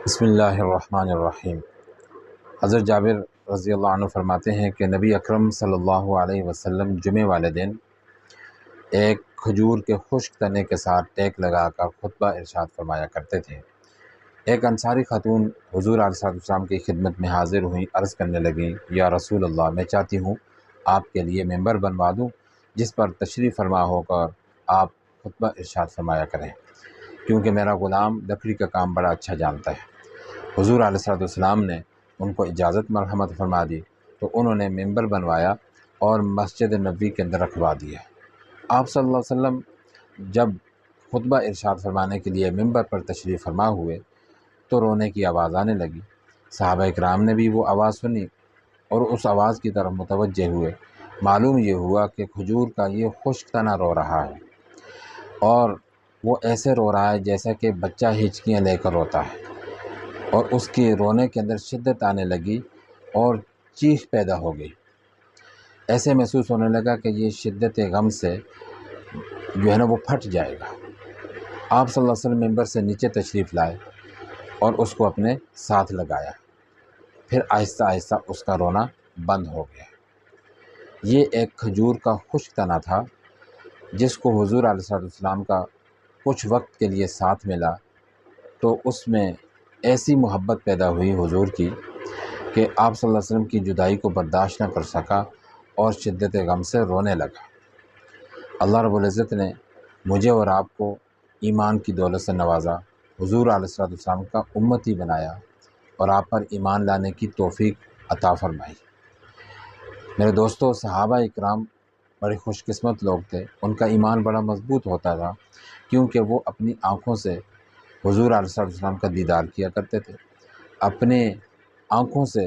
بسم اللہ الرحمن الرحیم۔ حضرت جابر رضی اللہ عنہ فرماتے ہیں کہ نبی اکرم صلی اللہ علیہ وسلم جمعے والے دن ایک کھجور کے خشک تنے کے ساتھ ٹیک لگا کر خطبہ ارشاد فرمایا کرتے تھے۔ ایک انصاری خاتون حضور علیہ السلام کی خدمت میں حاضر ہوئیں، عرض کرنے لگیں، یا رسول اللہ، میں چاہتی ہوں آپ کے لیے ممبر بنوا دوں جس پر تشریف فرما ہو کر آپ خطبہ ارشاد فرمایا کریں، کیونکہ میرا غلام لکڑی کا کام بڑا اچھا جانتا ہے۔ حضور علیہ السلام نے ان کو اجازت مرحمت فرما دی تو انہوں نے ممبر بنوایا اور مسجد نبوی کے اندر رکھوا دیا۔ آپ صلی اللہ علیہ وسلم جب خطبہ ارشاد فرمانے کے لیے ممبر پر تشریف فرما ہوئے تو رونے کی آواز آنے لگی۔ صحابہ اکرام نے بھی وہ آواز سنی اور اس آواز کی طرف متوجہ ہوئے۔ معلوم یہ ہوا کہ کھجور کا یہ خشک تنا رو رہا ہے، اور وہ ایسے رو رہا ہے جیسا کہ بچہ ہچکیاں لے کر روتا ہے، اور اس کے رونے کے اندر شدت آنے لگی اور چیخ پیدا ہو گئی۔ ایسے محسوس ہونے لگا کہ یہ شدت غم سے جو ہے نا وہ پھٹ جائے گا۔ آپ صلی اللہ علیہ وسلم ممبر سے نیچے تشریف لائے اور اس کو اپنے ساتھ لگایا، پھر آہستہ آہستہ اس کا رونا بند ہو گیا۔ یہ ایک کھجور کا خشک تنا تھا جس کو حضور علیہ السلام کا کچھ وقت کے لیے ساتھ ملا تو اس میں ایسی محبت پیدا ہوئی حضور کی کہ آپ صلی اللہ علیہ وسلم کی جدائی کو برداشت نہ کر سکا اور شدت غم سے رونے لگا۔ اللہ رب العزت نے مجھے اور آپ کو ایمان کی دولت سے نوازا، حضور علیہ السلام کا امتی بنایا اور آپ پر ایمان لانے کی توفیق عطا فرمائی۔ میرے دوستو، صحابہ اکرام بڑے خوش قسمت لوگ تھے، ان کا ایمان بڑا مضبوط ہوتا تھا کیونکہ وہ اپنی آنکھوں سے حضور علیہ السلام کا دیدار کیا کرتے تھے، اپنے آنکھوں سے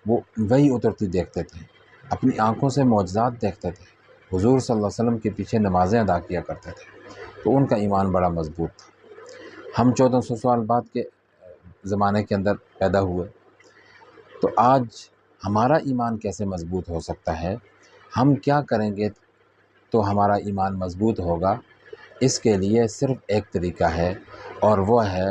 وہ وحی اترتی دیکھتے تھے، اپنی آنکھوں سے معجزات دیکھتے تھے، حضور صلی اللہ علیہ وسلم کے پیچھے نمازیں ادا کیا کرتے تھے، تو ان کا ایمان بڑا مضبوط تھا۔ ہم 1400 سال بعد کے زمانے کے اندر پیدا ہوئے، تو آج ہمارا ایمان کیسے مضبوط ہو سکتا ہے؟ ہم کیا کریں گے تو ہمارا ایمان مضبوط ہوگا؟ اس کے لیے صرف ایک طریقہ ہے، اور وہ ہے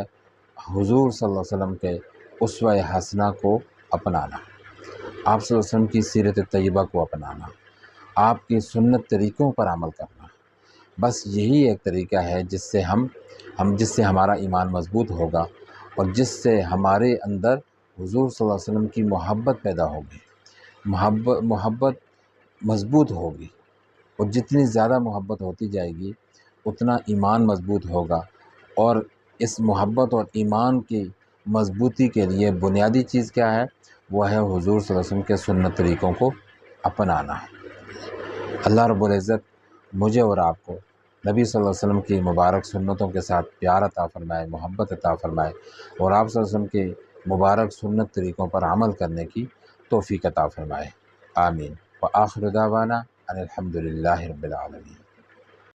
حضور صلی اللہ علیہ وسلم کے اسوہ حسنہ کو اپنانا، آپ صلی اللہ علیہ وسلم کی سیرت طیبہ کو اپنانا، آپ کی سنت طریقوں پر عمل کرنا۔ بس یہی ایک طریقہ ہے جس سے ہمارا ایمان مضبوط ہوگا اور جس سے ہمارے اندر حضور صلی اللہ علیہ وسلم کی محبت پیدا ہوگی، محبت مضبوط ہوگی، اور جتنی زیادہ محبت ہوتی جائے گی اتنا ایمان مضبوط ہوگا۔ اور اس محبت اور ایمان کی مضبوطی کے لیے بنیادی چیز کیا ہے؟ وہ ہے حضور صلی اللہ علیہ وسلم کے سنت طریقوں کو اپنانا۔ اللہ رب العزت مجھے اور آپ کو نبی صلی اللہ علیہ وسلم کی مبارک سنتوں کے ساتھ پیار عطا فرمائے، محبت عطا فرمائے، اور آپ صلی اللہ علیہ وسلم کی مبارک سنت طریقوں پر عمل کرنے کی توفیق عطا فرمائے، آمین۔ وآخر دعوانا ان الحمد للہ رب العالمین۔